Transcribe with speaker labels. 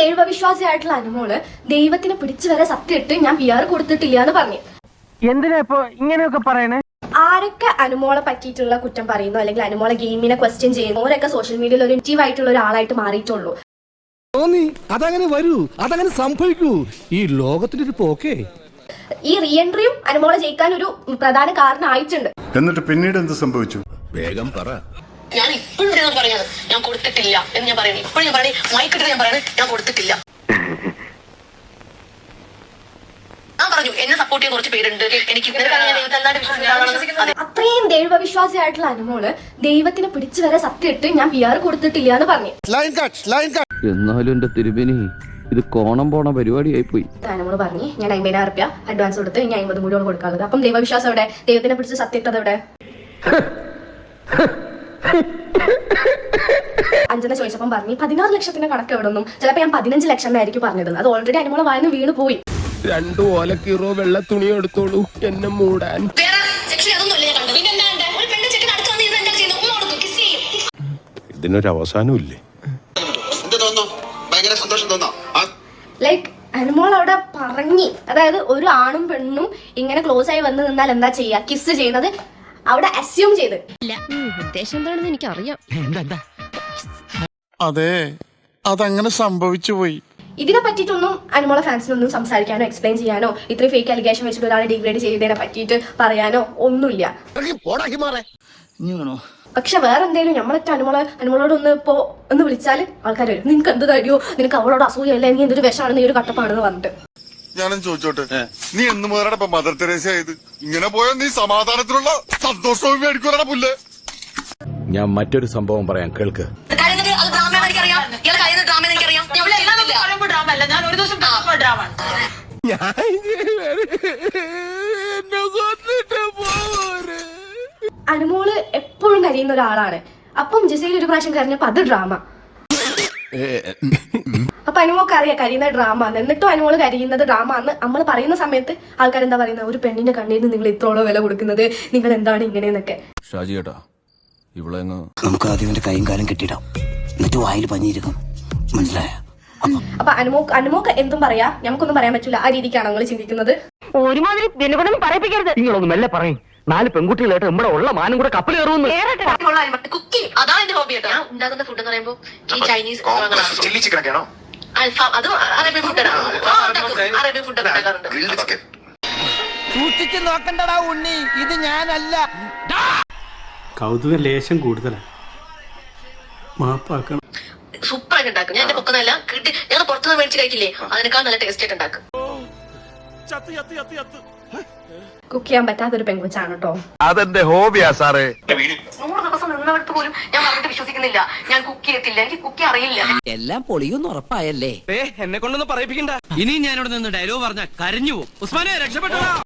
Speaker 1: ദൈവവിശ്വാസിയായിട്ടുള്ള അനുമോള് ദൈവത്തിനെ പിടിച്ചു വരെ സത്യം ഇട്ട് ഞാൻ PR കൊടുത്തിട്ടില്ല എന്ന് പറഞ്ഞു.
Speaker 2: എന്തിനാ ഇപ്പൊ ഇങ്ങനെയൊക്കെ പറയണേ?
Speaker 1: ആരൊക്കെ അനുമോളെ പറ്റിയിട്ടുള്ള കുറ്റം പറയുന്നു അല്ലെങ്കിൽ അനുമോളെ ഗെയിമിനെ ക്വസ്റ്റ്യൻ ചെയ്യുന്നു അവരൊക്കെ സോഷ്യൽ മീഡിയയിൽ ഒരു ആക്റ്റീവ് ആയിട്ടുള്ള ഒരാളായിട്ട് മാറിയിട്ടുള്ളൂ.
Speaker 3: അതങ്ങനെ വരൂ, അതങ്ങനെ സംഭവിക്കൂ. ഈ ലോകത്തിന്റെ ഒരു പോക്കേ.
Speaker 1: ഈ റീഎൻട്രിയും അനുമോളെ ജയിക്കാൻ ഒരു പ്രധാന കാരണമായിട്ടുണ്ട്.
Speaker 4: എന്നിട്ട് പിന്നീട് എന്ത് സംഭവിച്ചു?
Speaker 3: വേഗം പറ.
Speaker 5: ഞാൻ ഇപ്പോഴും പറയുന്നത് ഞാൻ കൊടുത്തിട്ടില്ല എന്ന് ഞാൻ പറയുന്നത്. ഇപ്പോഴും ഞാൻ പറയണേ മൈക്കിട്ട് ഞാൻ പറയുന്നത് ഞാൻ കൊടുത്തിട്ടില്ല. ഞാൻ പറഞ്ഞു എന്നെ സപ്പോർട്ട് ചെയ്യാൻ കുറച്ച് പേരുണ്ട്. എനിക്ക്
Speaker 1: അത്രയും ദൈവവിശ്വാസിയായിട്ടുള്ള അനുമോള് ദൈവത്തിനെ പിടിച്ചു വരെ സത്യം ഇട്ട് ഞാൻ PR കൊടുത്തിട്ടില്ല എന്ന് പറഞ്ഞു.
Speaker 6: എന്നാലും എന്റെ തിരുമേനി ഇത് കോണം പോണ പരിപാടിയായി പോയി.
Speaker 1: അനുമോള് പറഞ്ഞു ഞാൻ 50,000 രൂപ അഡ്വാൻസ് കൊടുത്ത് ഇനി 50 കൂടി കൊടുക്കാനുള്ളത്. അപ്പം ദൈവവിശ്വാസം എവിടെ? ദൈവത്തിനെ പിടിച്ച് സത്യം ഇട്ടത് എവിടെ? അഞ്ജന ചോദിച്ചപ്പം പറഞ്ഞു 16 ലക്ഷത്തിന്റെ കണക്ക് എവിടെ നിന്നും ചിലപ്പോ ഞാൻ 15 ലക്ഷം എന്നായിരിക്കും പറഞ്ഞത്. അത് ഓൾറെഡി അനുമോളെ വായന്ന് വീണ് പോയി.
Speaker 7: 2 ഓലക്കീറോ വെള്ള തുണി എടുത്തോളൂ എന്നെ മൂടാൻ.
Speaker 3: ഇതിനൊരു അവസാനമില്ലേ?
Speaker 1: ലൈക്ക് അനുമോൾ അവിടെ പറഞ്ഞി, അതായത് ഒരു ആണും പെണ്ണും ഇങ്ങനെ ക്ലോസ് ആയി വന്ന് നിന്നാൽ എന്താ ചെയ്യാ? കിസ് ചെയ്യുന്നത് അവിടെ അസ്യൂം ചെയ്ത്.
Speaker 8: ഉദ്ദേശം എന്താണെന്ന് എനിക്കറിയാം.
Speaker 9: അതെ, അതങ്ങനെ സംഭവിച്ചു പോയി.
Speaker 1: ഇതിനെ പറ്റിയിട്ടൊന്നും അനുമോളെ ഫാൻസിനൊന്നും സംസാരിക്കാനോ എക്സ്പ്ലെയിൻ ചെയ്യാനോ ഇത്രയും ഫേക്ക് അലിഗേഷൻ വെച്ചിട്ട് ഒരാളെ ഡിഗ്രേഡ് ചെയ്തതിനെ പറ്റിയിട്ട് പറയാനോ ഒന്നുമില്ല. പക്ഷെ വേറെ എന്തെങ്കിലും നമ്മളൊക്കെ അനുമോളോട് ഒന്ന് വിളിച്ചാൽ ആൾക്കാർ വരും. നിനക്ക് എന്ത് തടിയോ, നിനക്ക് അവളോട് അസൂയല്ല, നീ എന്തൊരു വിഷമാണ്, നീ ഒരു കട്ടപ്പാണെന്ന് പറഞ്ഞിട്ട്.
Speaker 4: ഞാനും ചോദിച്ചോട്ടെ, നീ എന്ന് മുതലാണ് മദർ തെരേസ ആയത്? ഇങ്ങനെ പോയാൽ നീ സമാധാനത്തിലുള്ള സന്തോഷവും മേടിക്കൂടാ പുല്ല്.
Speaker 3: ഞാൻ മറ്റൊരു സംഭവം പറയാം, കേൾക്ക്.
Speaker 1: അനുമോള് എപ്പോഴും കരയുന്ന ഒരാളാണ്. അപ്പം ജിസയിൽ ഒരു പ്രാവശ്യം കരഞ്ഞപ്പോ അത് ഡ്രാമ. അപ്പൊ അനുമോക്ക് അറിയാം കരയുന്ന ഡ്രാമ, എന്നിട്ടും അനുമോള് കരയുന്നത് ഡ്രാമ എന്ന് നമ്മൾ പറയുന്ന സമയത്ത് ആൾക്കാർ എന്താ പറയുന്നത്? ഒരു പെണ്ണിന്റെ കണ്ണീരിന് നിങ്ങൾ ഇത്രോളം വില കൊടുക്കുന്നത്, നിങ്ങൾ എന്താണ് ഇങ്ങനെയെന്നൊക്കെ.
Speaker 10: നമുക്ക് ആദ്യം കൈയും കാലം കെട്ടിടാം, എന്നിട്ട് വായിൽ പഞ്ഞിരിക്കും, മനസ്സിലായ?
Speaker 1: അപ്പൊ അനുമോക്ക് എന്തും പറയാ, നമുക്കൊന്നും പറയാൻ പറ്റില്ല. ആ രീതിക്കാണ് നിങ്ങൾ ചിന്തിക്കുന്നത്.
Speaker 2: ഒരുമാതിരി എന്നെ പറയിപ്പിക്കരുത്. നിങ്ങളൊന്ന് മെല്ലെ പറയും. 4 പെൺകുട്ടികളായിട്ട് നമ്മുടെ ഉള്ള മാനം കൂടെ കപ്പൽ കയറുന്നു.
Speaker 5: കുക്കിംഗ് അതാണ് എന്റെ ഹോബി. ഞാൻ ഉണ്ടാക്കുന്ന ഫുഡ് എന്ന് പറയുമ്പോൾ ഈ ചൈനീസ്
Speaker 4: ചില്ലി ചിക്കൻ ആണോ?
Speaker 5: അതും അറേബ്യൻ ഫുഡാണ്. അറേബ്യൻ ഫുഡ് ഉണ്ടാക്കാറുണ്ട്.
Speaker 2: സൂക്ഷിച്ച് നോക്കണ്ടടാ ഉണ്ണി, ഇത് ഞാനല്ല.
Speaker 11: കൗതുക ലേശം കൂടുതലാണ്, മാപ്പാക്കണം.
Speaker 5: സൂപ്പറായിട്ട് ഉണ്ടാക്കും. ഞാൻ എന്റെ പൊക്കുന്നല്ല കിട്ടി, ഞാൻ പുറത്തുനിന്ന് മേടിച്ച് കഴിക്കില്ലേ, അതിനേക്കാൾ നല്ല ടേസ്റ്റ് ആയിട്ട് ഉണ്ടാക്കും.
Speaker 1: കുക്ക് ചെയ്യാൻ പറ്റാത്തൊരു പെൺകുച്ചാണ് കേട്ടോ.
Speaker 3: അതെന്റെ ഹോബിയാ സാറേ.
Speaker 5: 100 ദിവസം നിന്നിടത്ത് പോലും ഞാൻ പറഞ്ഞിട്ട് വിശ്വസിക്കുന്നില്ല. ഞാൻ കുക്ക് ചെയ്യത്തില്ല, എനിക്ക് കുക്ക് അറിയില്ല.
Speaker 10: എല്ലാം പൊളിയൊന്നും ഉറപ്പായല്ലേ?
Speaker 7: എന്നെ കൊണ്ടൊന്നും പറയിപ്പിക്കണ്ട.
Speaker 6: ഇനി ഞാനിവിടെ നിന്ന് ഡയലോഗ് പറഞ്ഞ കരഞ്ഞു പോകും. ഉസ്മാനെ രക്ഷപ്പെട്ടോ.